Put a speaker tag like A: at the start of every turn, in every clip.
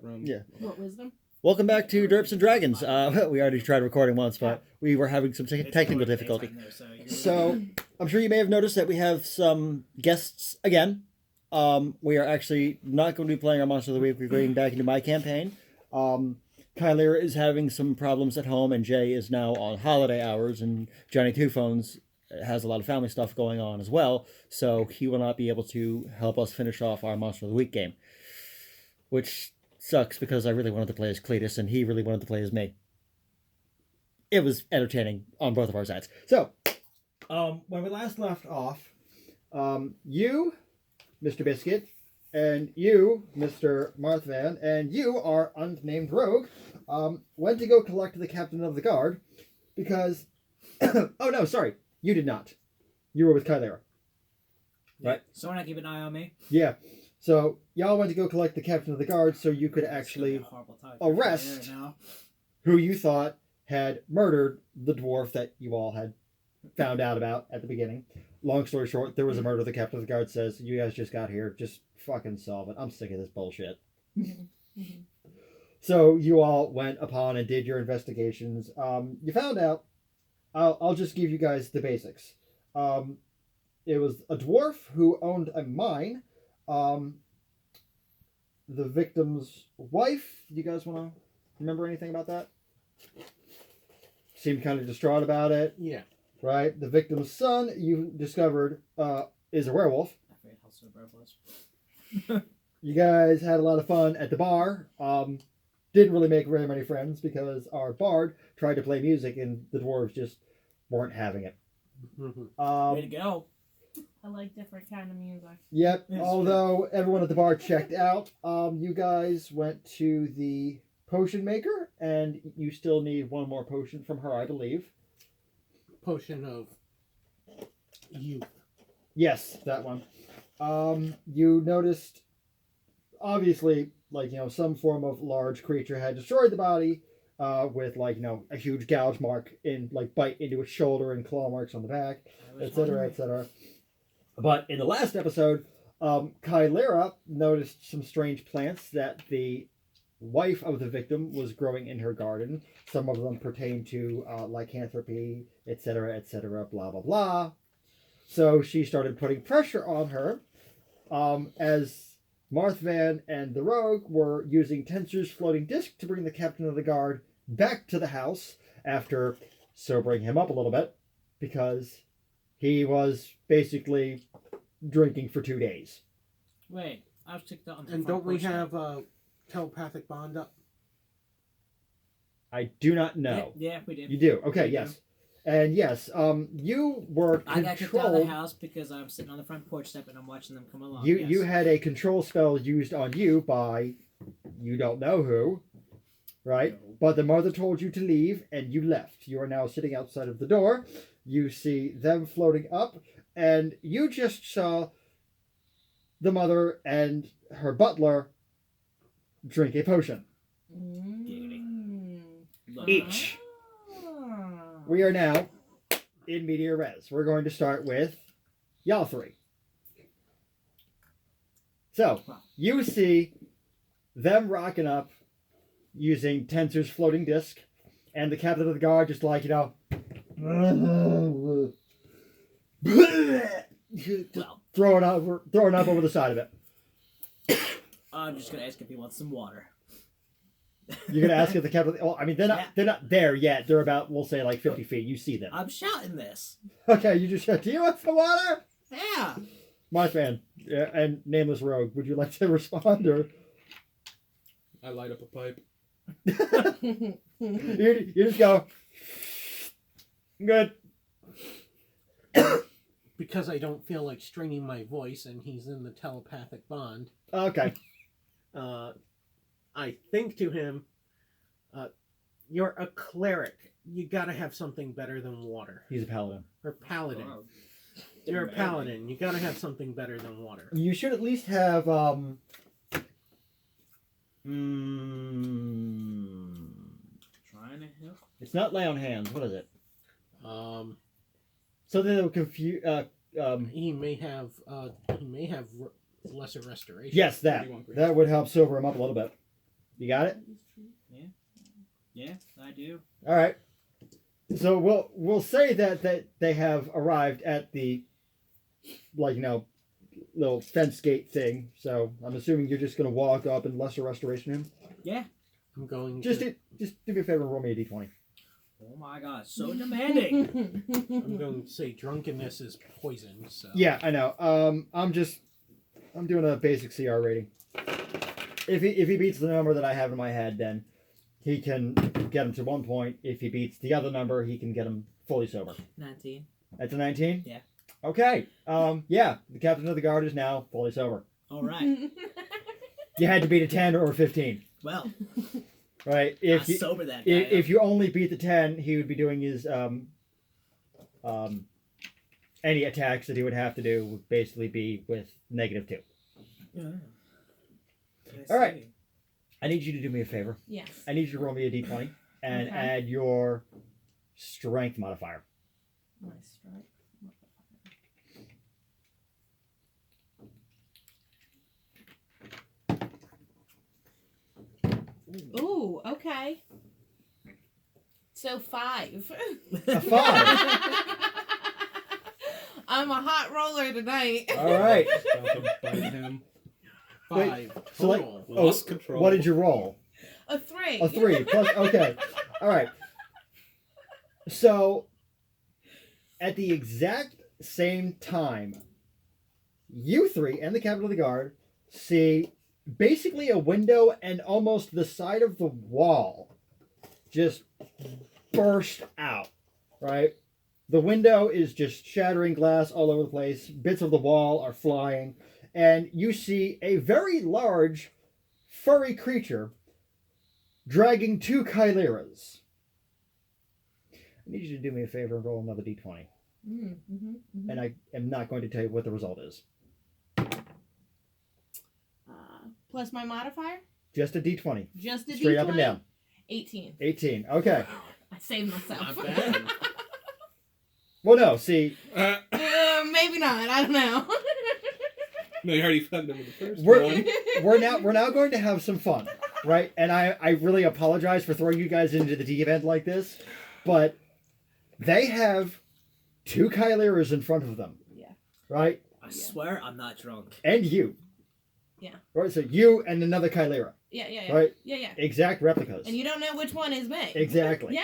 A: room.
B: Yeah.
C: What wisdom?
B: Welcome back to Derps and Dragons. We already tried recording once, but we were having some technical difficulty. So, I'm sure you may have noticed that we have some guests again. We are actually not going to be playing our Monster of the Week. We're going back into my campaign. Kyler is having some problems at home, and Jay is now on holiday hours, and Johnny Two Phones has a lot of family stuff going on as well, so he will not be able to help us finish off our Monster of the Week game. Which sucks because I really wanted to play as Cletus and he really wanted to play as me. It was entertaining on both of our sides. So, when we last left off, you, Mr. Biscuit, and you, Mr. Marthvan, and you, our unnamed rogue, went to go collect the captain of the guard because... oh, no, sorry. You did not. You were with Kylera. Right?
D: Someone keep an eye on me.
B: Yeah. So, y'all went to go collect the captain of the guard so you could actually arrest who you thought had murdered the dwarf that you all had found out about at the beginning. Long story short, there was a murder. The captain of the guard says, you guys just got here. Just fucking solve it. I'm sick of this bullshit. So, you all went upon and did your investigations. You found out, I'll just give you guys the basics. It was a dwarf who owned a mine. The victim's wife, you guys want to remember anything about that? Seemed kind of distraught about it.
A: Yeah.
B: Right? The victim's son, you discovered, is a werewolf.
D: I forget how sober I was.
B: You guys had a lot of fun at the bar. Didn't really make very many friends because our bard tried to play music and the dwarves just weren't having it.
D: Way to go.
C: I like different kind of music.
B: Yep.
D: Yes,
B: Although everyone at the bar checked out, you guys went to the potion maker, and you still need one more potion from her, I believe.
A: Potion of youth.
B: Yes, that one. You noticed, obviously, some form of large creature had destroyed the body, with a huge gouge mark bite into its shoulder and claw marks on the back, etc., etc. But in the last episode, Kylera noticed some strange plants that the wife of the victim was growing in her garden. Some of them pertain to lycanthropy, etc., etc., blah, blah, blah. So she started putting pressure on her as Marthvan and the rogue were using Tenser's floating disc to bring the captain of the guard back to the house after sobering him up a little bit because he was basically drinking for 2 days.
D: Wait, I was ticked out on the
A: And
D: front
A: don't we
D: porch.
A: have a telepathic bond up?
B: I do not know.
D: Yeah, we did.
B: You do? Okay,
D: We
B: yes. And yes, you were
D: I got kicked out of the
B: controlled.
D: house because I'm sitting on the front porch step and I'm watching them come along.
B: You
D: yes.
B: you had a control spell used on you by you don't know who, right?
A: No.
B: But the mother told you to leave, and you left. You are now sitting outside of the door. You see them floating up, and you just saw the mother and her butler drink a potion. Each. We are now in media res. We're going to start with y'all three. So, you see them rocking up using Tenser's floating disc, and the captain of the guard just
D: Well,
B: throwing up over the side of it.
D: I'm just gonna ask if he wants some water.
B: You're gonna ask if the captain. Well, I mean, they're not there yet. They're about, we'll say, 50 feet. You see them.
D: I'm shouting this.
B: Okay, you just said, "Do you want some water?"
D: Yeah.
B: Marthvan and Nameless Rogue, would you like to respond or?
A: I light up a pipe.
B: you just go. Good.
A: Because I don't feel like straining my voice and he's in the telepathic bond,
B: Okay.
A: I think to him, you're a cleric. You gotta have something better than water.
B: He's a paladin.
A: Or paladin. You're a paladin. You gotta have something better than water.
B: You should at least have
D: Trying to help.
B: It's not lay on hands. What is it?
A: Something
B: Something that will confuse.
A: he may have lesser restoration.
B: Yes, that would help sober him up a little bit. You got it?
D: Yeah, I do.
B: All right. So we'll say that they have arrived at the little fence gate thing. So I'm assuming you're just gonna walk up and lesser restoration him.
D: Yeah.
A: I'm going
B: Just
A: to.
B: just do me a favor and roll me a d20.
D: Oh my god, so demanding.
A: I'm going to say drunkenness is poison. So.
B: Yeah, I know. I'm doing a basic CR rating. If he beats the number that I have in my head, then he can get him to 1 point. If he beats the other number, he can get him fully sober.
D: 19.
B: That's a 19?
D: Yeah.
B: Okay. Yeah, the captain of the guard is now fully sober.
D: All right.
B: You had to beat a 10 or a 15.
D: Well,
B: Right?
D: I sober that guy.
B: If you only beat the 10, he would be doing his any attacks that he would have to do would basically be with -2.
D: Yeah.
B: All right. I need you to do me a favor.
C: Yes.
B: I need you to roll me a d20 and
C: Okay.
B: add your strength modifier.
C: My strength. Ooh, okay. So 5.
B: A 5.
C: I'm a hot roller tonight.
B: All right.
E: About to bite him.
A: Five.
B: So like,
A: total.
E: Lost control.
B: what did you roll?
C: A 3.
B: A 3 plus. Okay. All right. So, at the exact same time, you three and the captain of the guard see basically a window and almost the side of the wall just burst out. Right. The window is just shattering glass all over the place. Bits of the wall are flying. And you see a very large, furry creature dragging 2 chimeras. I need you to do me a favor and roll another d20. And I am not going to tell you what the result is.
C: Plus my modifier?
B: Just a d20.
C: Just a
B: Straight
C: D20?
B: up and down.
C: 18.
B: 18. Okay.
C: I saved myself.
A: Not bad.
B: Well, no, see,
C: Maybe not. I don't know.
E: No, you already found him in the first
B: We're-
E: one.
B: we're now going to have some fun, right? And I really apologize for throwing you guys into the deep end like this, but they have 2 chimeras in front of them.
C: Yeah.
B: Right?
D: I swear I'm not drunk.
B: And you.
C: Yeah.
B: Right, so you and another chimera.
C: Yeah.
B: Right?
C: Yeah.
B: Exact replicas.
C: And you don't know which one is me.
B: Exactly.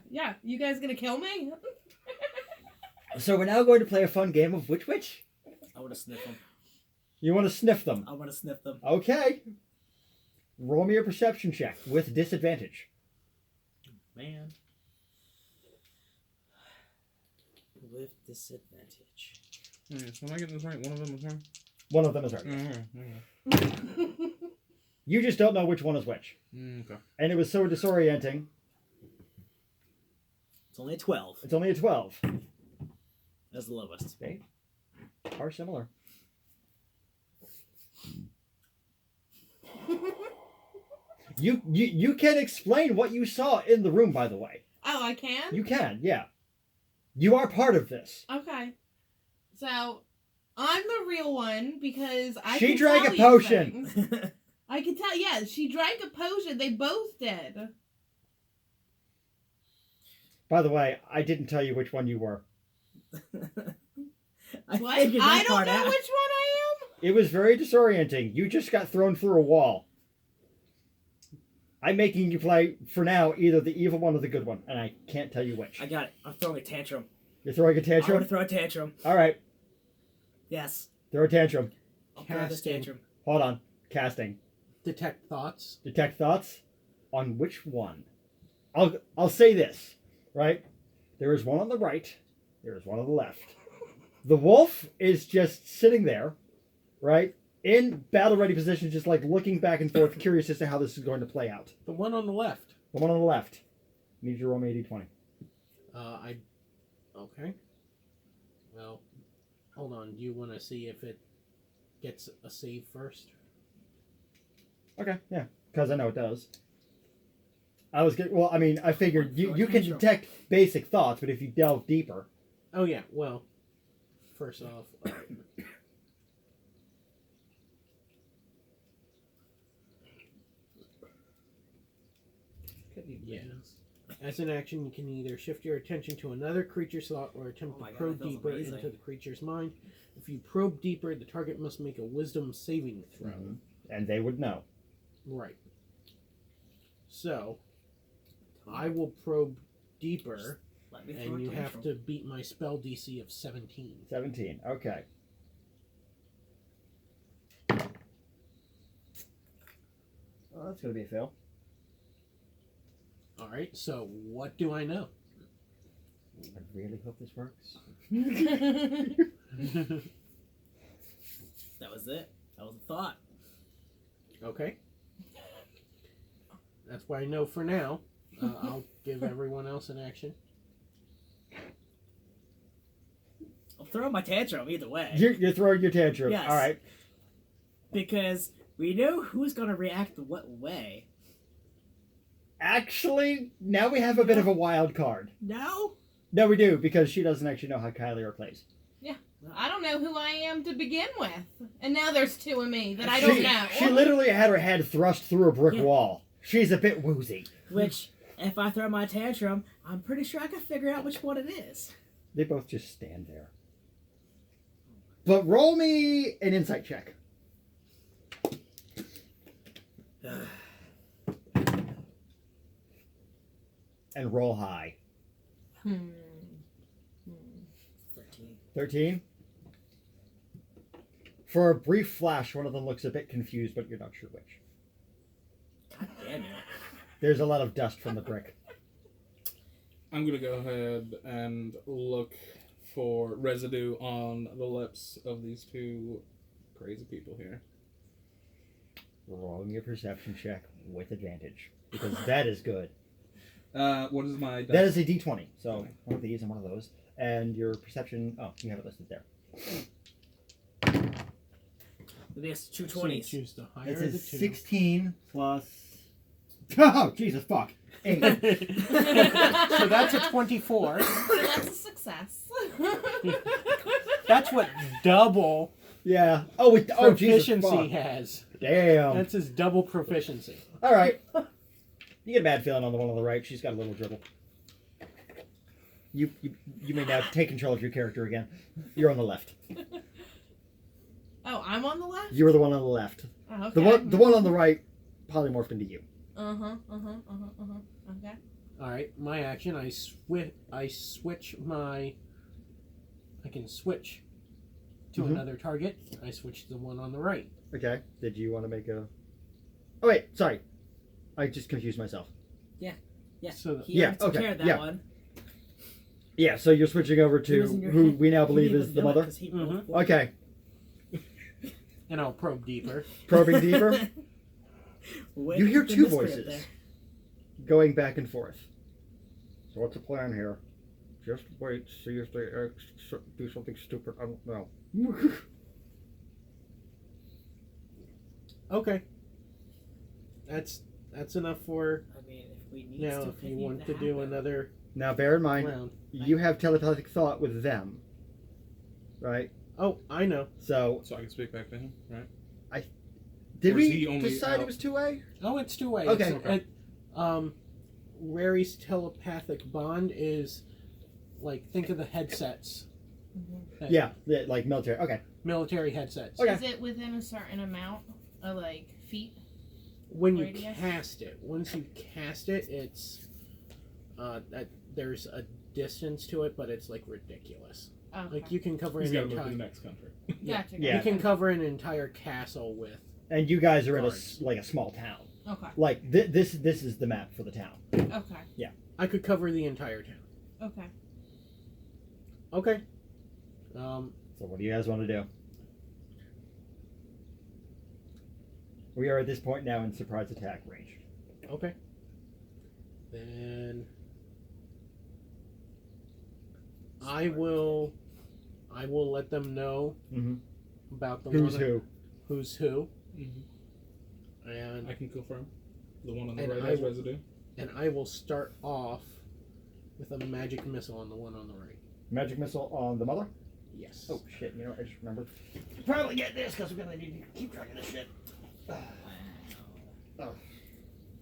C: Yeah. You guys gonna kill me?
B: So we're now going to play a fun game of which?
D: I want to sniff them.
B: You want to sniff them.
D: I want to sniff them.
B: Okay. Roll me a perception check with disadvantage.
A: Man.
D: With disadvantage.
E: So am I getting this right? One of them is wrong?
B: One of them is right.
E: Mm-hmm.
B: You just don't know which one is which.
E: Okay.
B: And it was so disorienting.
D: It's only a 12.
B: It's only a 12.
D: That's the lowest.
B: They are similar. You can explain what you saw in the room, by the way.
C: Oh, I can?
B: You can, yeah. You are part of this.
C: Okay. So, I'm the real one because I
B: She
C: can
B: drank
C: tell
B: a
C: you
B: potion.
C: things. I can tell, yeah, she drank a potion. They both did.
B: By the way, I didn't tell you which one you were.
C: What?
D: figured that
C: I don't
D: part
C: know
D: out.
C: which one I am?
B: It was very disorienting. You just got thrown through a wall. I'm making you play, for now, either the evil one or the good one, and I can't tell you which.
D: I got it. I'm throwing a tantrum.
B: You're throwing a
D: I want
B: tantrum?
D: to throw a tantrum.
B: All right,
D: Yes.
B: throw a tantrum.
D: I'll throw this
A: Casting.
D: tantrum.
B: Hold on. Casting.
A: Detect thoughts.
B: Detect thoughts? On which one? I'll say this, right? There is one on the right. There is one on the left. The wolf is just sitting there, right? In battle-ready position, just like looking back and forth, curious as to how this is going to play out.
A: The one on the left.
B: The one on the left. Need you to roll me a d20.
A: Okay. Well, hold on. Do you want to see if it gets a save first?
B: Okay, yeah, because I know it does. I figured you can
D: Sure.
B: detect basic thoughts, but if you delve deeper,
A: Oh yeah. Well, first off, Yeah. As an action, you can either shift your attention to another creature slot or attempt
D: Oh my
A: to
D: God,
A: probe
D: that feels
A: deeper
D: amazing.
A: into the creature's mind. If you probe deeper, the target must make a wisdom saving throw.
B: Mhm. And they would know.
A: Right. So, I will probe deeper,
D: Let me throw
A: and
D: a
A: you have
D: tantrum.
A: to beat my spell DC of 17.
B: 17. Okay. Oh, that's going to be a fail.
A: Alright, so what do I know?
B: I really hope this works.
D: That was it. That was the thought.
A: Okay. That's what I know for now. I'll give everyone else an action.
D: I'm throwing my tantrum either way.
B: You're throwing your tantrum.
D: Yes.
B: All right.
D: Because we know who's going to react what way.
B: Actually, now we have a bit of a wild card.
D: No?
B: No, we do, because she doesn't actually know how Kylie plays.
C: I don't know who I am to begin with. And now there's two of me that I don't know.
B: She literally had her head thrust through a brick
D: Yeah.
B: wall. She's a bit woozy.
D: Which, if I throw my tantrum, I'm pretty sure I can figure out which one it is.
B: They both just stand there. But roll me an insight check. And roll high.
C: Hmm.
D: 13.
B: 13? For a brief flash, one of them looks a bit confused, but you're not sure which.
D: God damn it.
B: There's a lot of dust from the brick.
E: I'm gonna go ahead and look for residue on the lips of these two crazy people here.
B: Rolling your perception check with advantage. Because that is good.
E: What is my?
B: That is a d20. So one of these and one of those. And your perception... Oh, you have it listed there.
D: It's two
A: So you
D: 20s.
A: choose the higher
B: It
A: of the
B: says
A: two.
B: 16 plus... Oh, Jesus, fuck. 8.
A: So that's a 24.
C: So that's a success.
A: That's what double
B: Yeah. Oh, Jesus,
A: proficiency
B: fuck.
A: has.
B: Damn.
A: That's his double proficiency.
B: All right. You get a bad feeling on the one on the right. She's got a little dribble. You may now take control of your character again. You're on the left.
C: Oh, I'm on the left?
B: You were the one on the left.
C: Oh, okay.
B: The one on the right polymorphed into you.
C: Okay.
A: All right, my action. I switch my. I can switch to
B: Mhm.
A: another target. I switch to the one on the right.
B: Okay. Did you want to make a... Oh, wait. Sorry. I just confused myself.
D: Yeah.
A: So
D: He
B: Yeah,
D: already took
B: okay,
D: care of that
B: yeah.
D: one.
B: Yeah, so you're switching over
D: He
B: to
D: was in your
B: who
D: head.
B: we now
D: He
B: believe
D: didn't
B: is
D: even
B: the
D: know it
B: mother.
D: 'cause he
A: Mhm.
D: both-
B: Okay.
A: and I'll probe deeper.
B: Probing deeper.
D: Wait
B: You hear
D: for the
B: two
D: miscreant
B: voices
D: there.
B: going back and forth. So what's the plan here? Just wait, see if they do something stupid. I don't know.
A: Okay. That's enough for
D: I mean, if we need
A: now.
D: stuff
A: If you want to do another
B: Now, bear in mind,
A: round.
B: you have telepathic thought with them, right?
A: Oh, I know.
B: So,
E: So I can speak back to him, right?
B: did
E: Or is
B: we
E: he only
B: decide
E: out?
B: it was two-way?
A: Oh, it's two-way.
B: Okay.
A: Rary's telepathic bond is like, think of the headsets. that-
B: Yeah, like military. Okay.
A: Military headsets.
B: Okay.
C: Is it within a certain amount of like feet?
A: When you
C: Radius?
A: cast it, once you cast it, it's there's a distance to it, but it's like ridiculous.
C: Oh, okay.
A: Like you can cover
E: He's
A: an
E: got to move to
A: entire
E: the next country.
C: Gotcha.
B: Yeah.
A: you can cover an entire castle with.
B: And you guys are in
A: Guards.
B: like a small town.
C: Okay.
B: Like this is the map for the town.
C: Okay.
A: I could cover the entire town.
C: Okay.
A: Okay.
B: So what do you guys want to do? We are at this point now in surprise attack range.
A: Okay. Then I will let them know
B: Mm-hmm.
A: about the
B: Who's
A: one
B: who?
A: who's who,
E: Mm-hmm.
A: and
E: I can confirm. The one on the
A: And
E: right
A: I
E: has
A: will-
E: residue.
A: I will start off with a magic missile on the one on the right.
B: Magic missile on the mother?
A: Yes.
B: Oh shit! You know, I just remembered. Probably get this because we're gonna need to keep track of this shit. Oh.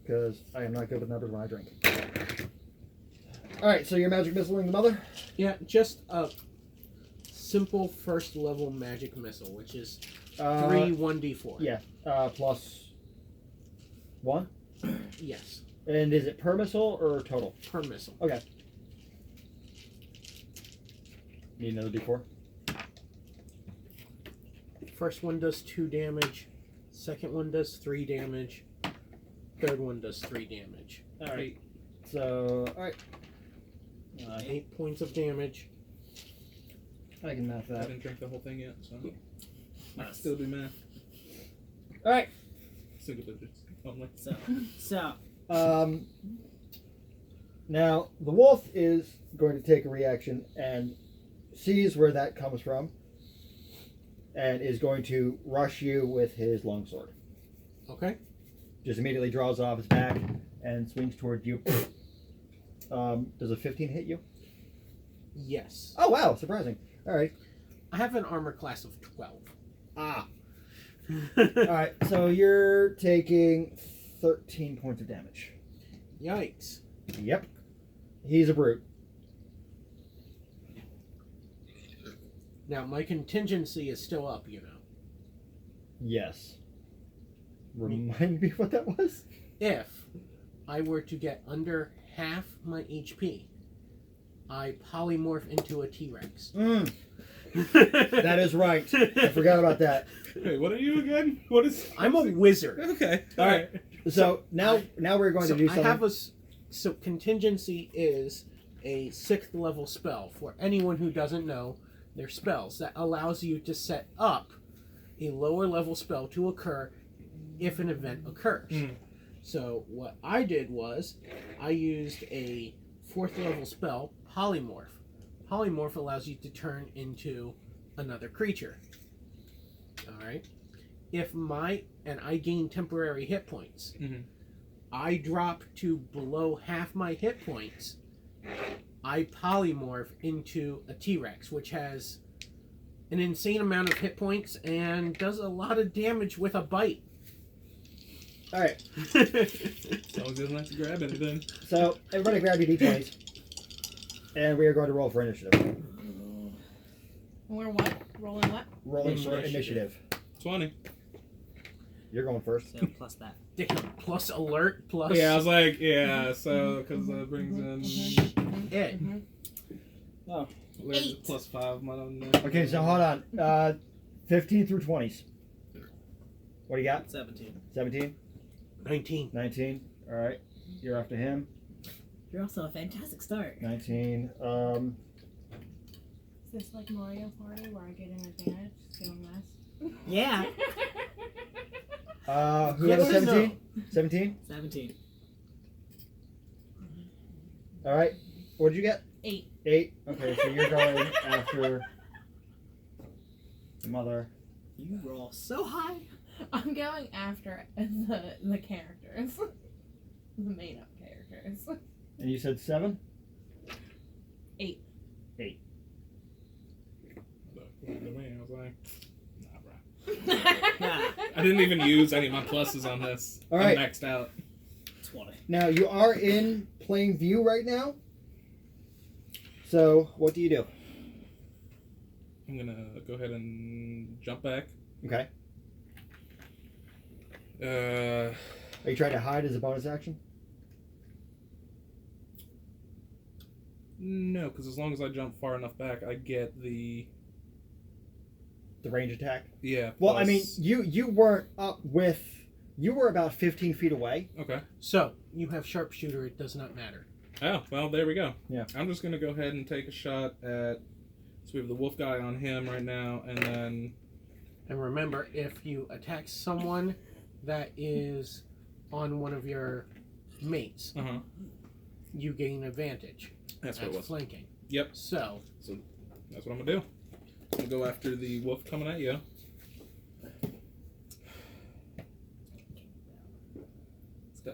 B: because I am not good with numbers when I drink. All right, so you're magic missiling the mother.
A: Yeah, just a simple first level magic missile, which is 1d4.
B: Yeah, plus 1.
A: Yes,
B: And is it per missile or total?
A: per missile.
B: Okay. Need another d4.
A: First one does 2 damage. Second one does 3 damage. Third one does 3 damage.
B: All right. So, all right.
A: 8 points of damage.
B: I can math
E: I
B: that.
E: didn't drink the whole thing yet, so I can still do math.
B: All right.
E: Single digits only.
D: So
B: Now the wolf is going to take a reaction and sees where that comes from, and is going to rush you with his longsword.
A: Okay.
B: Just immediately draws off his back and swings toward you. Does a 15 hit you?
A: Yes.
B: Oh wow, surprising. All right.
A: I have an armor class of 12.
B: Ah. All right. So you're taking 13 points of damage.
A: Yikes.
B: Yep. He's a brute.
A: Now, my contingency is still up, you know.
B: Yes. Remind me what that was?
A: If I were to get under half my HP, I polymorph into a T-Rex.
B: That is right. I forgot about that.
E: Wait, what are you again? What is?
A: I'm a wizard.
E: Okay.
B: All right. So now we're going
A: So
B: to do
A: I
B: something.
A: have so contingency is a 6th level spell. For anyone who doesn't know, they're spells that allows you to set up a lower level spell to occur if an event occurs. So what I did was I used a 4th level spell, Polymorph. Polymorph allows you to turn into another creature. Alright? And I gain temporary hit points.
E: Mhm.
A: I drop to below half my hit points. I polymorph into a T-Rex, which has an insane amount of hit points and does a lot of damage with a bite.
B: All right.
E: As long as he doesn't have to grab anything.
B: So everybody grab your d20s, and we are going to roll for initiative.
C: We're what? Rolling what?
B: Rolling for
A: Initiative.
B: initiative.
E: 20.
B: You're going first.
D: so plus that.
A: Damn, plus alert, plus
E: Yeah, I was like, yeah, so, because that brings in.
A: it.
E: Where's
C: 8.
E: plus 5?
B: Okay, so hold on. 15 through 20s. What do you got?
D: 17.
B: 17?
A: 19.
B: 19. All right. You're after him.
D: You're also a fantastic start.
B: 19.
C: Is this like Mario Party where I get an advantage? Going last?
D: Yeah.
B: Who
A: Yes
B: has
A: and no.
B: 17? 17?
D: 17.
B: All right. What did you get?
C: 8.
B: 8. Okay, so you're going after the mother.
D: You roll so high.
C: I'm going after the characters. The made up characters.
B: And you said 7?
C: 8.
B: 8.
E: I was like, nah, bro. I didn't even use any of my pluses on this.
B: All right.
E: I'm maxed out.
D: 20.
B: Now, you are in plain view right now. So, what do you do?
E: I'm gonna go ahead and jump back.
B: Okay.
E: Uh,
B: Are you trying to hide as a bonus action?
E: no, because as long as I jump far enough back, I get the
B: range attack?
E: yeah.
B: Well, I mean,
E: plus-
B: you weren't up with... You were about 15 feet away.
E: Okay.
A: So, you have sharpshooter, it does not matter.
E: Oh, well, there we go.
B: Yeah.
E: I'm just gonna go ahead and take a shot at. So we have the wolf guy on him right now, and then
A: And remember, if you attack someone that is on one of your mates, you gain advantage.
E: that's what it was.
A: Flanking.
E: Yep.
A: So,
E: That's what I'm gonna do. I'm gonna go after the wolf coming at you.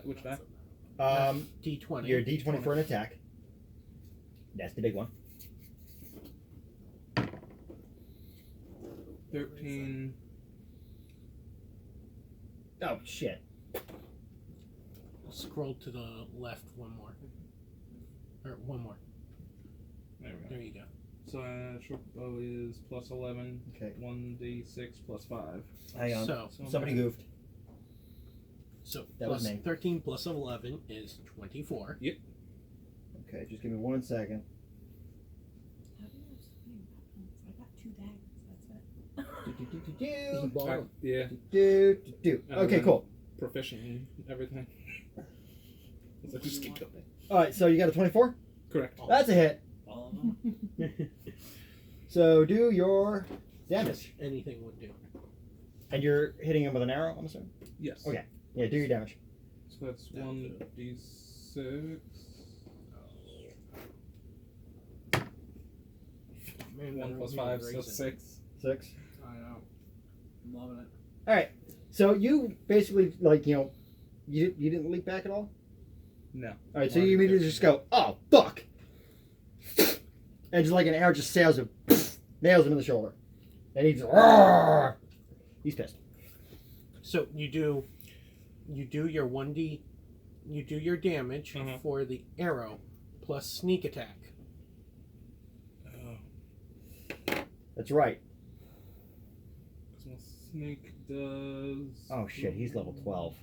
E: Which die?
A: D20.
B: Your D20 for an attack. That's the big one.
E: 13.
B: Oh, shit.
A: scroll to the left one more. Or one more.
E: There we go.
A: There you go.
E: So short bow is plus 11.
B: Okay.
E: 1d6 plus 5.
B: Hang on.
A: So
B: Somebody goofed. That was
A: plus
B: me.
A: 13 plus 11 is 24.
B: Okay, just give me 1 second.
C: How do you have so many weapons? I got 2 daggers. That's it.
E: Yeah.
B: Okay, cool.
E: Proficient in everything. So just keep going.
B: All right, so you got a 24.
E: Correct.
B: That's a hit.
D: All of them.
B: So do your damage,
A: Anything would do.
B: and you're hitting him with an arrow. I'm assuming.
E: Yes.
B: Okay. Yeah, do your damage.
E: So that's 1d6.
A: Man,
E: 1 plus
A: that
E: 5,
A: was
E: so
A: racing.
E: 6.
B: 6.
D: I know. I'm loving it.
B: All right. So you basically you didn't leap back at all.
E: No.
B: All right. So you immediately just go, oh fuck, and just like an arrow just sails him, nails him in the shoulder, and he's he's pissed.
A: So you do your 1d, you do your damage
E: Mhm.
A: for the arrow plus sneak attack.
B: That's right.
E: So my snake does.
B: Oh shit, he's level 12.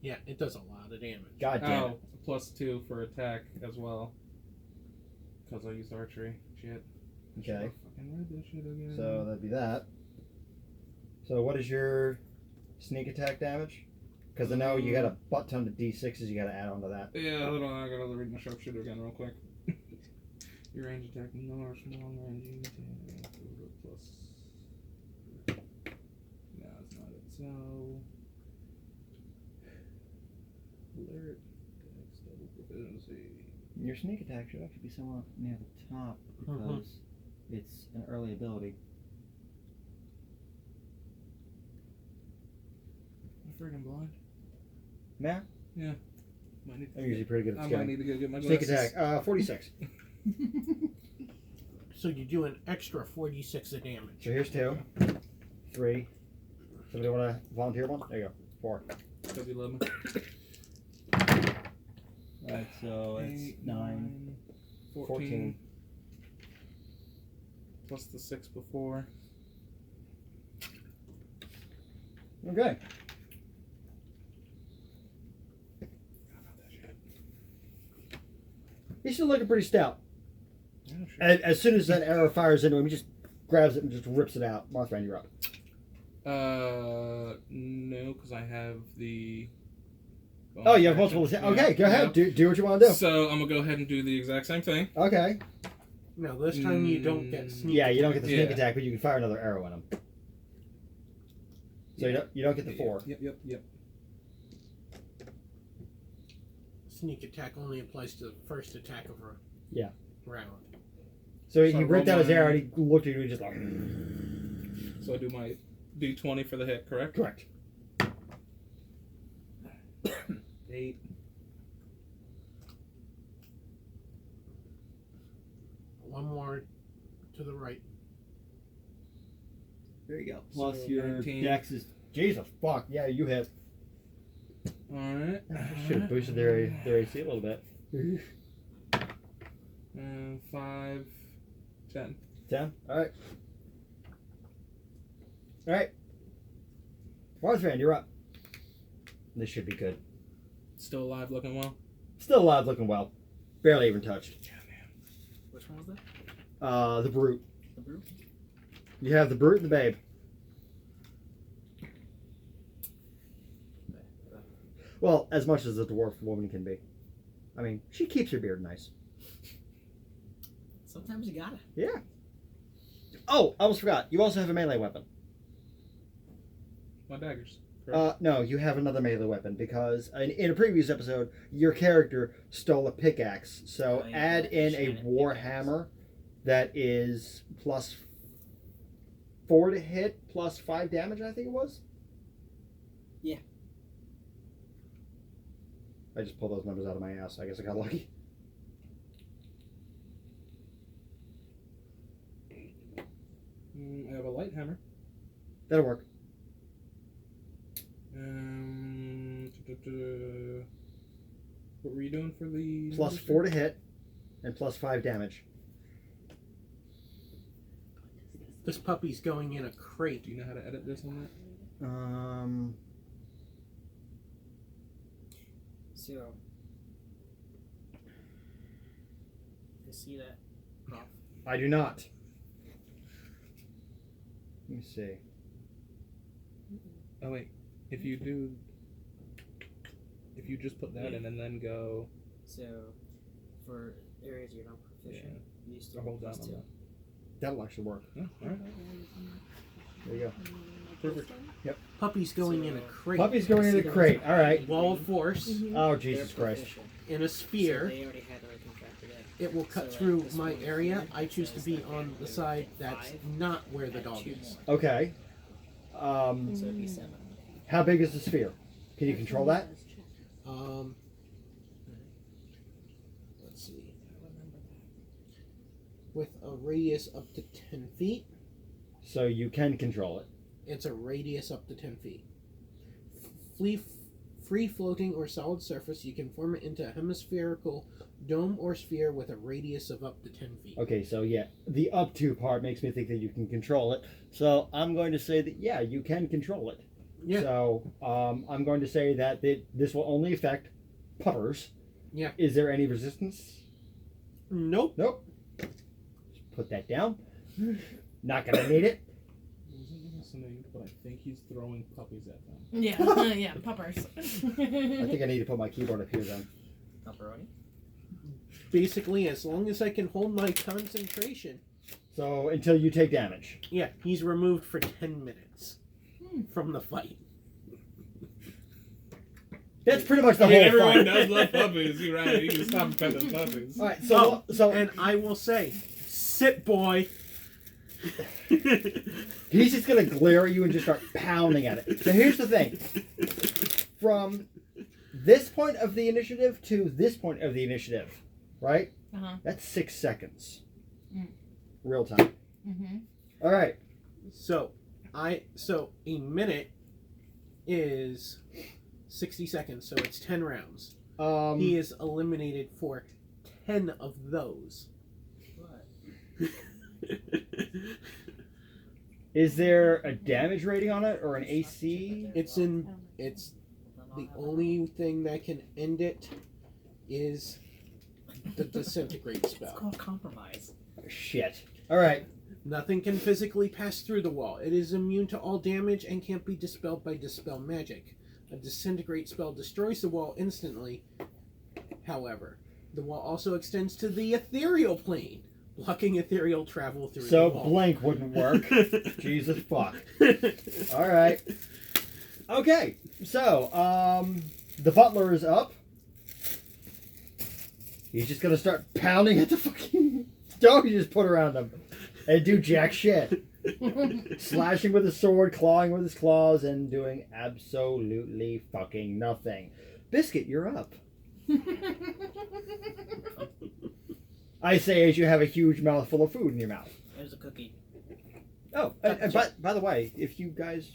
A: Yeah, it does a lot of damage.
B: God damn it.
E: Oh, plus 2 for attack as well. Because I used archery. Shit.
B: Okay.
E: Fucking read this shit again.
B: So that'd be that. So what is your sneak attack damage? Because I know you got a butt ton of d6s you got to add on to that.
E: Yeah, hold on. I gotta read my sharpshooter again real quick. Your range attack, no or small range attack, plus. No, it's not it. So. Alert. Dex, double proficiency.
B: Your sneak attack should actually be somewhat near the top because it's an early ability.
E: I'm freaking blind.
B: Yeah,
E: Might need to
B: I'm usually pretty good at
E: I might
B: scanning.
E: need to go get my
B: Sneak
E: glasses.
B: attack, 46.
A: So you do an extra 46 of damage.
B: So here's 2, 3. Somebody want to volunteer one? There you go. 4.
E: Because you love me.
B: Right, so it's
E: 8,
B: 9,
E: 14. Plus the 6 before.
B: Okay. He's still looking pretty stout.
E: Yeah, sure.
B: As soon as that arrow fires into him, he just grabs it and just rips it out. Mothman, you're up.
E: No, because I have the.
B: Oh, you have multiple. Okay, go ahead. Do what you want to do.
E: So I'm gonna go ahead and do the exact same thing.
B: Okay.
A: No, this time you don't get sneak.
B: Yeah, you don't get the sneak
E: Yeah.
B: attack, but you can fire another arrow in him. So you don't get the 4.
E: Yep.
A: Sneak attack only applies to the first attack of a round.
B: So
E: So
B: he
E: roll
B: ripped out his
E: my-
B: arrow and he looked at you and he just like.
E: So I do my D20 for the hit, correct?
B: Correct.
E: 8.
A: One more to the right.
B: There you go.
E: So
B: Plus your
E: 19.
B: dex is. Jesus fuck. Yeah, you hit.
E: Alright.
B: Should have boosted their AC a little bit.
E: 5, 10.
B: 10. Alright. Alright. Marthran, you're up. This should be good.
E: Still alive, looking well.
B: Still alive, looking well. Barely even touched.
D: Which one was that?
B: The brute.
D: The brute?
B: You have the brute and the babe. Well, as much as a dwarf woman can be. I mean, she keeps her beard nice.
D: Sometimes you gotta.
B: Yeah. Oh, I almost forgot. You also have a melee weapon.
E: My daggers. Correct?
B: No, you have another melee weapon because in a previous episode, your character stole a pickaxe. So
D: Oh, yeah,
B: add in a
D: shit,
B: war
D: pickaxe.
B: hammer that is plus 4 to hit, plus 5 damage, I think it was.
D: Yeah.
B: I just pulled those numbers out of my ass. I guess I got lucky.
E: I have a light hammer.
B: That'll work.
E: What were you doing for the
B: Plus 4 to hit, and plus 5 damage.
A: This puppy's going in a crate.
E: Do you know how to edit this on
D: So, I see that. Prof.
B: I do not. Let me see.
E: that? Oh wait, if you just put that in and then go.
D: So, for areas you're not proficient, you still
E: Hold down
D: plus
E: on
D: 2.
E: that.
B: That'll actually work.
E: Yeah, all right.
B: There you go.
E: Perfect.
A: Puppy's going in a crate.
B: Puppy's going in the crate. All right.
A: Wall of force
B: Oh, Jesus
D: They're
B: Christ.
D: proficient.
A: in a
D: So
A: sphere.
D: they already had like contracted it.
A: It will cut
D: So,
A: through
D: this
A: my
D: one
A: area. I choose to
D: says
A: be
D: that
A: on the
D: they
A: side
D: get
A: that's
D: 5
A: not where the
D: and
A: dog
D: 2
A: is.
D: more.
B: Okay.
D: So it'd be 7.
B: How big is the sphere? Can you control that?
A: Let's see. With a radius up to 10 feet,
B: So you can control it.
A: it's a radius up to 10 feet. Free floating or solid surface, you can form it into a hemispherical dome or sphere with a radius of up to 10 feet.
B: Okay, so yeah, the up to part makes me think that you can control it. So I'm going to say that, yeah, you can control it.
A: Yeah.
B: So I'm going to say that this will only affect puppers.
A: Yeah.
B: Is there any resistance?
A: Nope.
B: Nope. Just put that down. Not going to need it.
E: Wasn't listening, but I think he's throwing puppies at them.
C: Yeah, yeah, puppers.
B: I think I need to put my keyboard up here then.
D: Pepperoni?
A: Basically, as long as I can hold my concentration.
B: So until you take damage.
A: Yeah, he's removed for 10 minutes from the fight.
B: That's pretty much the
E: I mean,
B: whole
E: everyone
B: fight.
E: does love puppies. You're right. You can stop petting puppies.
B: All right, so
A: And I will say, sit, boy.
B: he's just gonna glare at you and just start pounding at it. So here's the thing: from this point of the initiative to this point of the initiative, right? That's 6 seconds, real time. All right.
A: So a minute is 60 seconds, so it's 10 rounds. He is eliminated for 10 of those.
D: What?
B: Is there a damage rating on it or an AC?
A: It's the only thing that can end it is the disintegrate
D: It's
A: spell.
D: called compromise.
B: Shit. All right.
A: Nothing can physically pass through the wall. It is immune to all damage and can't be dispelled by dispel magic. A disintegrate spell destroys the wall instantly. However, the wall also extends to the ethereal plane, blocking ethereal travel through
B: So
A: the wall.
B: blank wouldn't work. Jesus fuck. All right. Okay. So the butler is up. He's just gonna start pounding at the fucking dog you just put around him, and do jack shit. Slashing with his sword, clawing with his claws, and doing absolutely fucking nothing. Biscuit, you're up. I say as you have a huge mouthful of food in your mouth.
D: There's a cookie.
B: Oh, and by the way, if you guys...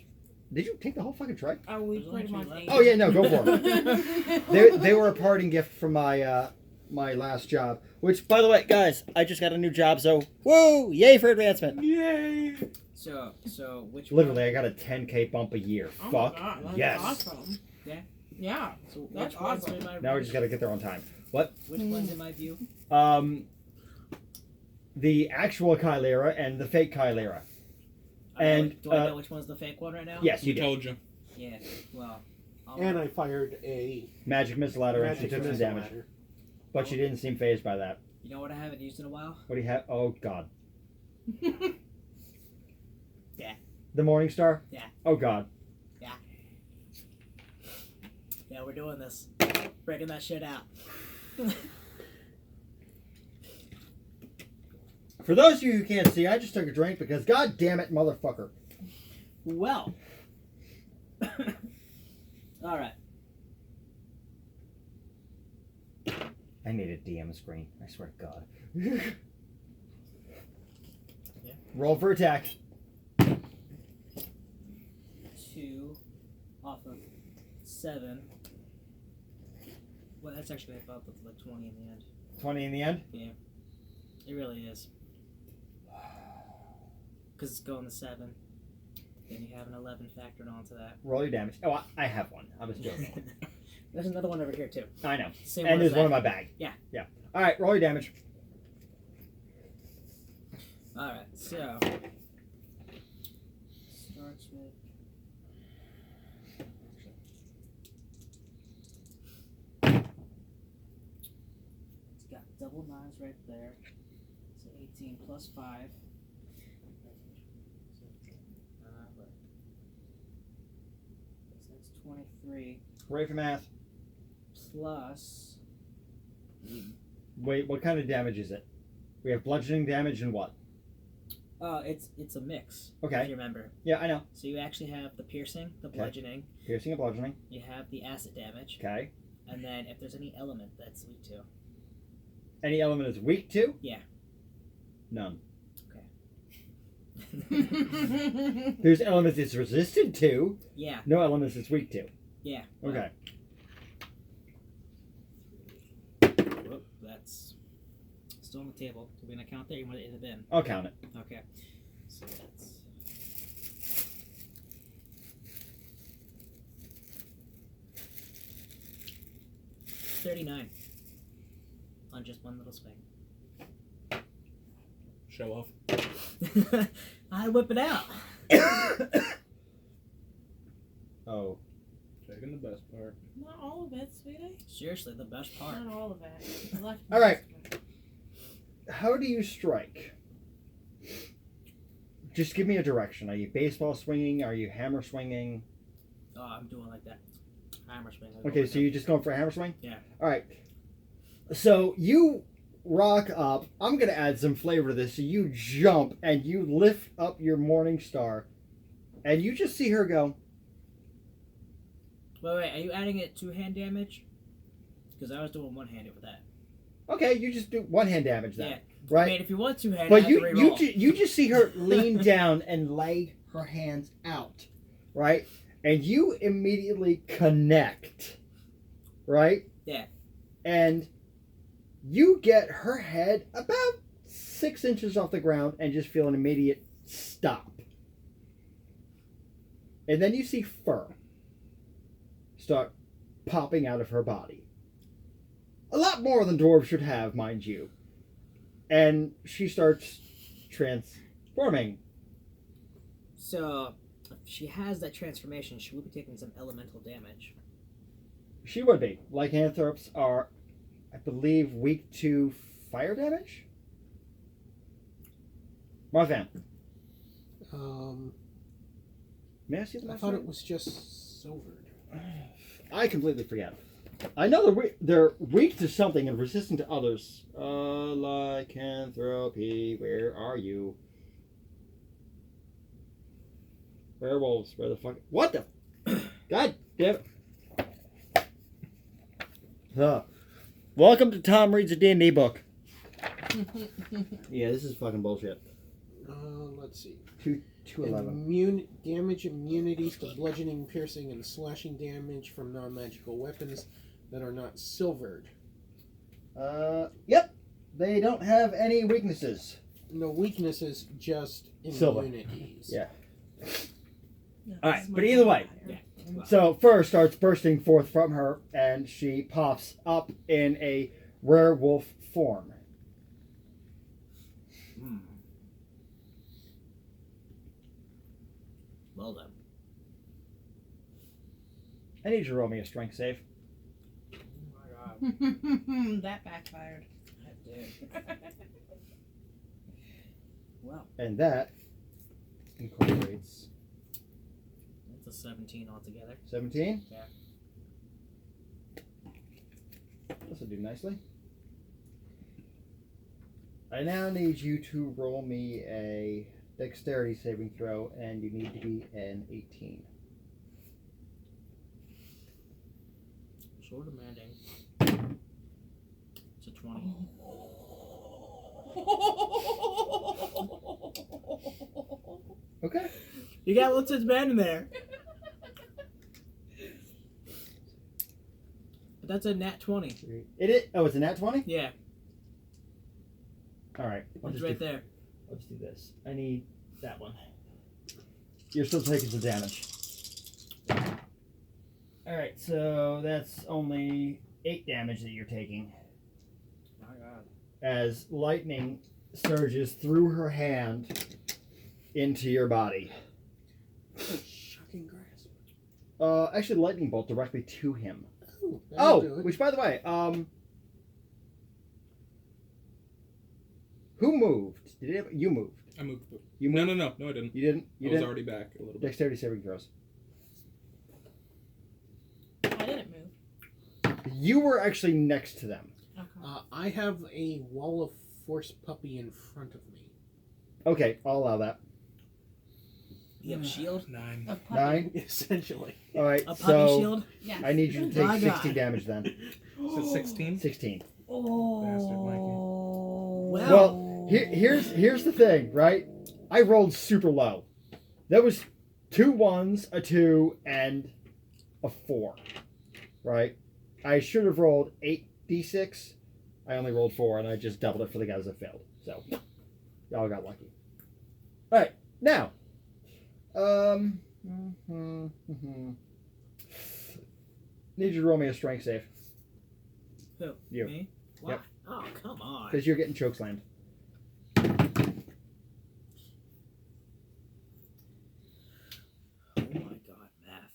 B: Did you take the whole fucking tray?
C: Oh, we
D: There's only
C: pretty much
D: 2 left.
C: ate.
B: Oh, yeah, no, go for it. They were a parting gift from my my last job. Which, by the way, guys, I just got a new job, so woo! Yay for advancement.
A: Yay!
D: So which
B: Literally, I got a 10K bump a year.
C: Oh
B: Fuck.
C: my God, that's
B: yes.
C: Awesome.
D: Yeah.
C: Yeah.
D: So
C: That's
D: which one's
C: awesome.
D: in my
B: Now we just gotta get there on time. What?
D: Which one's in my view?
B: The actual Kylera and the fake Kylera. And,
D: Do I know which one's the fake one right now?
B: Yes,
E: We
B: you did.
E: told you.
D: Yeah. Well.
A: And I fired a
B: Magic missile ladder and she
A: magic
B: took some
A: missile
B: damage.
A: ladder.
B: But she didn't seem phased by that.
D: You know what I haven't used in a while?
B: What do you have? Oh, God.
D: Yeah.
B: The Morning Star?
D: Yeah.
B: Oh, God.
D: Yeah, we're doing this. Breaking that shit out.
B: For those of you who can't see, I just took a drink because, God damn it, motherfucker.
D: Well. All right.
B: I need a DM screen. I swear to God.
D: Yeah.
B: Roll for attack.
D: 2 off of 7. Well, that's actually about like 20 in the end.
B: 20 in the end?
D: It really is. Because it's going to 7. Then you have an 11 factored onto that.
B: Roll your damage. Oh, I have one. I was joking.
D: There's another one over here, too.
B: I know.
D: Same
B: And
D: as
B: there's
D: that.
B: one in my bag.
D: Yeah.
B: Yeah. All right, roll your damage.
D: Alright, so. Starts with. It's got double 9s right there. So 18 plus 5. So that's 23
B: Ready for math.
D: plus.
B: Wait, what kind of damage is it? We have bludgeoning damage and what?
D: It's a mix.
B: Okay.
D: If you remember.
B: Yeah, I know.
D: So you actually have the piercing, the
B: Okay.
D: bludgeoning,
B: Piercing and bludgeoning.
D: you have the acid damage,
B: Okay.
D: and then if there's any element that's weak to.
B: Any element is weak to?
D: Yeah.
B: None.
C: Okay.
B: There's elements it's resistant to.
D: Yeah.
B: No elements it's weak to.
D: Yeah.
B: Okay.
D: Whoop, that's still on the table. Do we gonna count that? Or you want it in the bin?
B: I'll count it.
D: Okay. So that's. $39 on just one little swing.
E: Show off.
D: I whip it out.
B: Oh.
E: Taking the best part.
C: Not all of it, sweetie.
D: Seriously, the best part.
C: Not all of it. The left
B: All right.
C: part.
B: How do you strike? Just give me a direction. Are you baseball swinging? Are you hammer swinging?
D: Oh, I'm doing like that. Hammer swing.
B: Okay, so you're just going for a hammer swing?
D: Yeah.
B: All right. So you rock up. I'm going to add some flavor to this. So you jump and you lift up your Morning Star and you just see her go.
D: Wait, are you adding it two-hand damage? Because I was doing one-handed with that.
B: Okay, you just do one hand damage then.
D: Yeah.
B: Right?
D: I mean, if you want two-handed,
B: But
D: I
B: you
D: have to
B: you
D: reroll.
B: you just see her lean down and lay her hands out, right? And you immediately connect, right?
D: Yeah.
B: And you get her head about 6 inches off the ground and just feel an immediate stop. And then you see fur start popping out of her body. A lot more than dwarves should have, mind you. And she starts transforming.
D: So, if she has that transformation, she will be taking some elemental damage.
B: She would be. Lycanthropes are, I believe, weak to fire damage? Marthan, may I see the
A: I
B: monster?
A: thought it was just silvered.
B: I completely forget. I know they're weak to something and resistant to others. Lycanthropy, where are you? Werewolves, where the fuck? What the? God damn it. Welcome to Tom Reads a D&D book. Yeah, this is fucking bullshit.
A: Let's see.
B: 211.
A: Damage immunities to bludgeoning, piercing, and slashing damage from non-magical weapons that are not silvered.
B: Yep. They don't have any weaknesses.
A: No weaknesses, just
B: Silver.
A: immunities.
B: Yeah.
C: No,
B: All right,
C: this is
B: but
C: my
B: either way.
C: vampire.
B: So fur starts bursting forth from her, and she pops up in a werewolf form.
D: Well done.
B: I need you to roll me a strength save.
D: Oh my god.
C: That backfired.
D: That did. Well,
B: And that incorporates
D: that's a 17 altogether.
B: 17.
D: Yeah.
B: This will do nicely. I now need you to roll me a dexterity saving throw, and you need to be an 18.
D: So demanding. It's a 20.
B: Okay.
D: You got lots of demand in there. But That's a nat 20.
B: It is. Oh, it's a nat 20.
D: Yeah,
B: All right.
D: it's right there.
B: Let's do this. I need that one. You're still taking some damage. All right. So that's only 8 damage that you're taking.
D: My God.
B: As lightning surges through her hand into your body.
A: Shocking grasp.
B: Actually, lightning bolt directly to him.
A: Ooh,
B: Oh,
A: that'll do it.
B: which by the way, who moved? You moved?
E: I moved.
B: You
E: No,
B: moved?
E: no, I didn't.
B: You didn't. You
E: I was
B: didn't.
E: already back a little bit.
B: Dexterity saving throws.
C: I didn't move.
B: You were actually next to them.
C: Okay.
A: I have a wall of force puppy in front of me.
B: Okay, I'll allow that.
D: You have a shield?
E: 9.
C: A puppy.
B: 9.
A: Essentially.
B: All right.
D: A puppy
B: so
D: shield?
C: Yes.
B: I need you to
D: My
B: take
D: God.
B: 16 damage then.
E: So 16?
B: 16.
C: Oh.
B: Well, here's the thing, right? I rolled super low. That was 2 1s, a 2, and a 4. Right? I should have rolled 8d6. I only rolled 4, and I just doubled it for the guys that failed. So, y'all got lucky. All right, now, need you to roll me a strength save
D: Who?
B: You.
D: Me? Why?
B: Yep.
D: Oh, come on.
B: because you're getting chokeslammed.
D: Oh my God, math.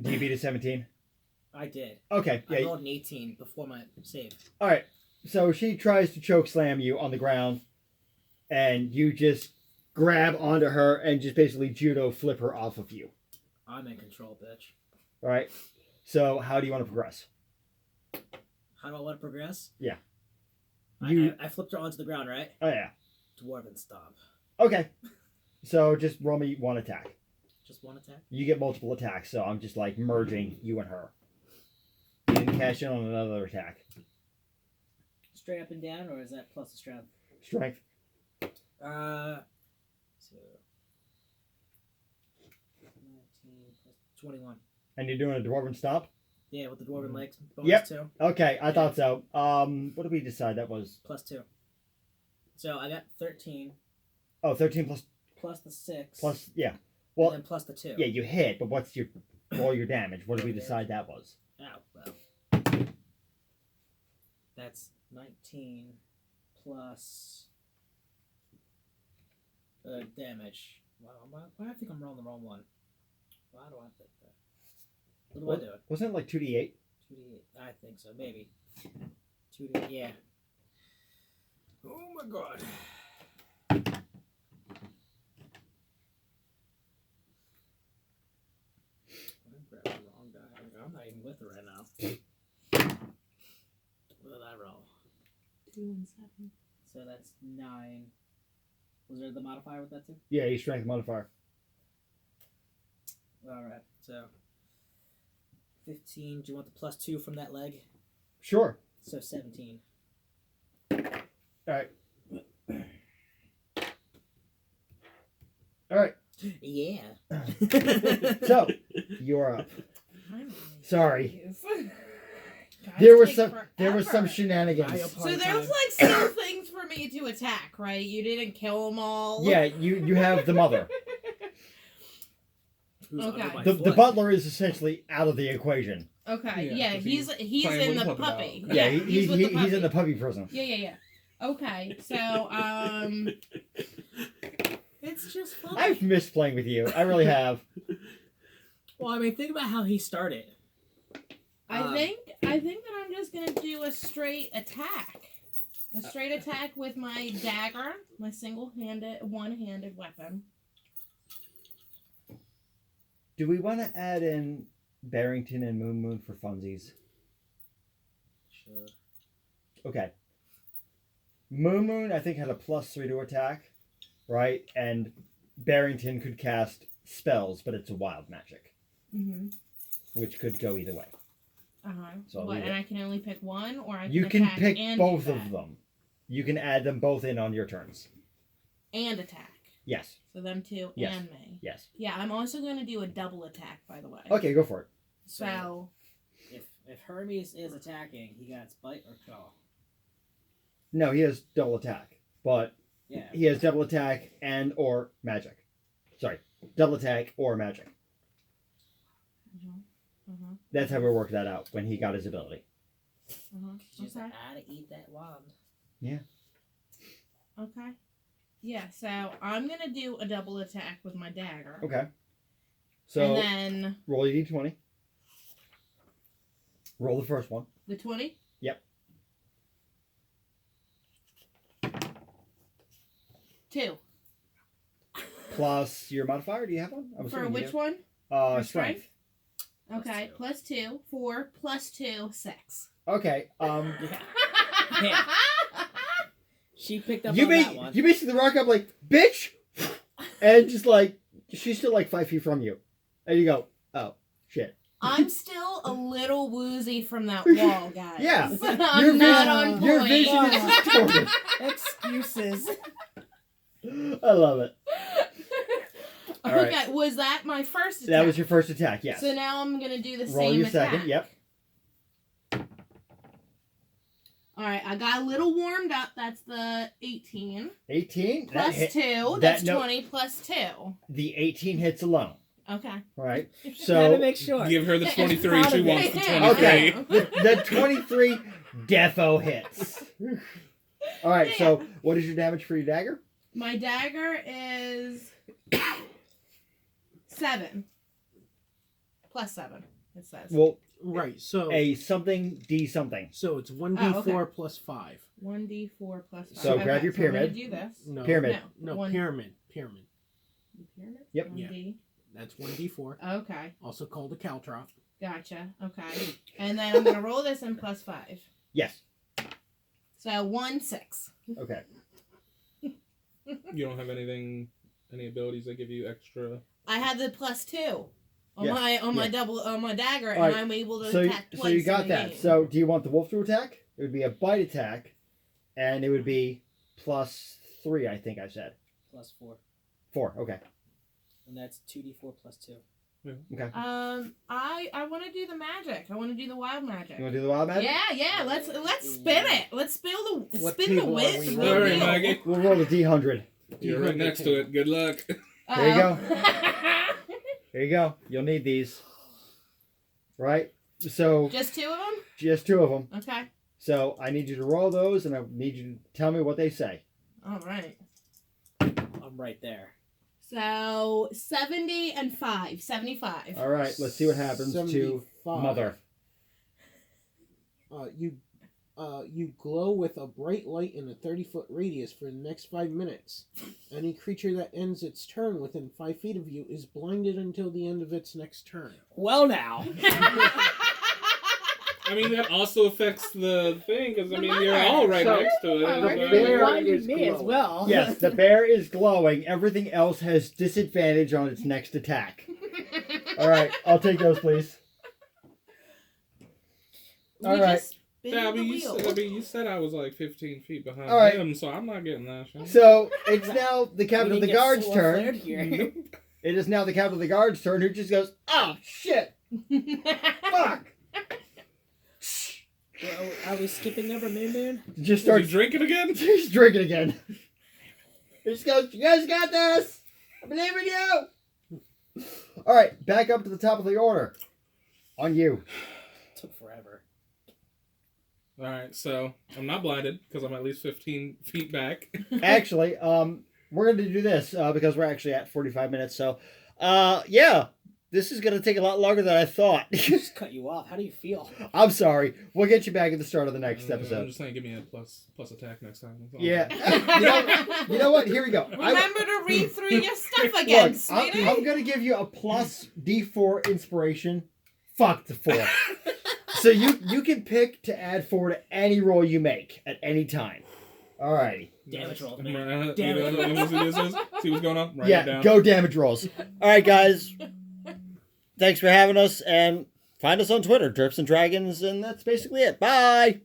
B: Do you beat a 17?
D: I did.
B: Okay,
D: I
B: yeah.
D: rolled an 18 before my save.
B: All right. So she tries to choke slam you on the ground, and you just grab onto her and just basically judo flip her off of you.
D: I'm in control, bitch.
B: All right. So how do you want to progress?
D: How do I want to progress?
B: Yeah.
D: I flipped her onto the ground, right?
B: Oh yeah.
D: Dwarven stomp.
B: Okay. So just roll me 1 attack.
D: Just one attack?
B: You get multiple attacks, so I'm just like merging you and her. You didn't cash in on another attack.
D: Straight up and down, or is that plus the strength?
B: Strength.
D: So 19 plus 21.
B: And you're doing a dwarven stomp?
D: Yeah, with the dwarven legs. Bonus
B: Yep.
D: 2.
B: Okay, I thought so. What did we decide that was?
D: Plus 2. So I got 13
B: Oh, 13 plus
D: plus the 6.
B: yeah.
D: And
B: Well,
D: then plus the 2.
B: yeah, you hit, but what's your roll your damage? What did we decide that was?
D: Oh, well. That's 19 plus damage. Wow, why do I think I'm rolling the wrong one? Why do I think that? What do I do?
B: Wasn't it like 2d8?
D: 2d8. I think so, maybe. 2d8, yeah. Oh my God. I grabbed the wrong die. I'm not even with her right now. What did I roll?
C: 2 and 7.
D: So that's 9. Was there the modifier with that too?
B: Yeah, your strength modifier.
D: Alright, so 15. Do you want the plus 2 from that leg?
B: Sure.
D: So 17.
B: Alright. Alright.
D: Yeah.
B: So, you're up.
C: I'm
B: Sorry.
C: confused. Guys
B: There was
C: take
B: some
C: forever.
B: shenanigans.
C: So there's like still things for me to attack, right? You didn't kill them all.
B: Yeah, you have the mother.
D: Who's
C: Okay.
D: under my
B: The
D: foot?
B: butler is essentially out of the equation.
C: Okay.
E: Yeah,
C: Yeah,
E: 'cause
C: he's
E: he's playing
C: in
E: with
C: the
E: the puppy
C: puppy.
E: dog.
B: Yeah,
C: he's with the puppy.
B: he's in the puppy prison.
C: Yeah. Okay. So
D: It's just fun.
B: I've missed playing with you. I really have.
D: Well, I mean, think about how he started.
C: I think that I'm just gonna do a straight attack. A straight attack with my dagger, my one-handed weapon.
B: Do we want to add in Barrington and Moon for funsies?
D: Sure.
B: Okay. Moon, I think, had a +3 to attack, right? And Barrington could cast spells, but it's a wild magic,
C: Mm-hmm.
B: which could go either way. So I'll
C: What?
B: leave
C: And
B: it.
C: I can only pick one, or I can
B: You can
C: attack
B: pick
C: and
B: both
C: do
B: of
C: that?
B: them. You can add them both in on your turns.
C: And attack.
B: Yes.
C: So them two
B: Yes.
C: and me.
B: Yes.
C: Yeah, I'm also going to do a double attack, by the way.
B: Okay, go for it.
C: So
D: If Hermes is attacking, he gets bite or claw.
B: No, he has double attack, but
D: Yeah.
B: he has double attack and or magic. Sorry, double attack or magic. That's how we worked that out when he got his ability.
D: Just
C: Okay.
D: gotta eat that wand.
C: Okay. Yeah, so I'm gonna do a double attack with my dagger.
B: Okay. So
C: and then
B: roll your d20. Roll the first one.
C: the 20?
B: Yep.
C: 2.
B: Plus your modifier. Do you have one? I'm
C: For
B: assuming you
C: which
B: do.
C: one?
B: Strength.
C: strength?
D: Plus
C: Okay,
D: 2.
C: plus 2. 4 plus 2, 6.
B: Okay.
D: Yeah. She picked up
B: You
D: on that one.
B: basically rock up like, bitch, and just like she's still like 5 feet from you, and you go, oh shit.
C: I'm still a little woozy from that wall, guys.
B: Yeah.
C: I'm
B: Your
C: not
B: vision-
C: on point.
B: Your vision is distorted.
D: Excuses.
B: I love it. All right.
C: Okay, was that my first attack?
B: That was your first attack. Yes.
C: So now I'm gonna do the
B: Roll
C: same
B: your
C: attack.
B: second. Yep.
C: Alright, I got a little warmed up. That's the 18.
B: 18. That
C: Plus
B: hit.
C: 2.
B: that-
C: That's
B: no.
C: 20 plus 2.
B: The 18 hits alone.
C: Okay.
B: All right.
D: Gotta
B: So
D: make sure.
E: Give her the 23. She wants the 23.
B: okay, the 23 defo hits. All right. So what is your damage for your dagger?
C: My dagger is 7. Plus 7, it says.
B: Well,
A: Right. So
B: a something d something.
A: so it's 1d4
C: okay.
A: plus 5.
C: 1d4 plus 5.
B: So grab your
C: so I'm gonna
B: pyramid.
C: do this.
A: No.
B: Pyramid.
A: No,
C: One-
A: pyramid. Pyramid.
C: Pyramid?
B: Yep.
C: 1d.
A: That's 1d4,
C: Okay,
A: also called a caltrop.
C: gotcha. Okay. And then I'm gonna roll this in plus 5.
B: Yes.
C: So 1, 6.
B: Okay.
E: You don't have any abilities that give you extra.
C: I had the plus 2 on
B: Yeah,
C: my
B: yeah.
C: my dagger,
B: All
C: and
B: right,
C: I'm able to
B: So,
C: attack
B: so
C: twice
B: you got
C: in the
B: that.
C: game.
B: So do you want the wolf to attack? It would be a bite attack, and it would be plus 3. I think I said
D: Plus 4.
B: 4. Okay.
D: And that's 2d4 plus 2.
B: Okay.
C: I want to do the magic. I want to do the wild magic.
B: You want to do the wild magic?
C: Yeah. Let's spin it. Let's spin
A: What
C: the
A: table are
C: wheel.
A: we
C: the
A: rolling?
E: All right,
C: wheel.
E: Maggie.
B: We'll roll the d100.
E: You're right next to it. Good luck.
B: There you go.
C: Uh-oh.
B: There you go. You'll need these. Right. So
C: Just 2 of them.
B: just 2 of them.
C: Okay.
B: So I need you to roll those, and I need you to tell me what they say.
C: All right.
D: I'm right there.
C: So 70 and 5. 75.
B: All right. Let's see what happens to
A: 75.
B: Mother.
A: You glow with a bright light in a 30-foot radius for the next 5 minutes. Any creature that ends its turn within 5 feet of you is blinded until the end of its next turn.
D: Well, now.
E: I mean, that also affects the thing, because, I
C: The
E: mean,
C: mother.
E: you're all right
A: So,
E: next to it.
C: the
E: but-
A: bear
D: Blinded
A: is
D: me as
A: glowing.
D: well.
B: Yes, the bear is glowing. Everything else has disadvantage on its next attack. All right. I'll take those, please.
C: We
B: All right.
C: just spin
E: Yeah, I
C: the
E: mean,
C: wheel.
E: you said I was like 15 feet behind
B: All right.
E: him, so I'm not getting that shit.
B: So it's now the captain of
D: We
B: the
D: didn't get
B: guard's
D: sword
B: turn.
D: flared here.
B: It is now the captain of the guard's turn, who just goes, "Oh shit, fuck!"
D: Well, are we skipping over Moon Moon?
B: Just
E: Are you
B: starts
E: drinking again?
B: He's drinking again. He just goes, "You guys got this. I believe in you." All right, back up to the top of the order. On you.
D: Took forever.
E: All right, so I'm not blinded because I'm at least 15 feet back.
B: Actually, we're going to do this because we're actually at 45 minutes. So, yeah, this is going to take a lot longer than I thought.
D: Just cut you off. How do you feel?
B: I'm sorry. We'll get you back at the start of the next
E: I'm
B: episode.
E: just saying, give me a plus attack next time. That's all.
B: Yeah. You know what? Here we go.
C: Remember to read through your stuff again,
B: Look,
C: sweetie.
B: I'm going to give you a plus D4 inspiration. Fuck the 4. So you can pick to add 4 to any roll you make at any time. Alrighty.
D: Damage roll,
E: You
D: man.
E: know,
D: Damage
E: let me see this. See what's going on? Write it
B: Yeah,
E: down.
B: go damage rolls. Alright, guys. Thanks for having us, and find us on Twitter, Derps and Dragons, and that's basically it. Bye!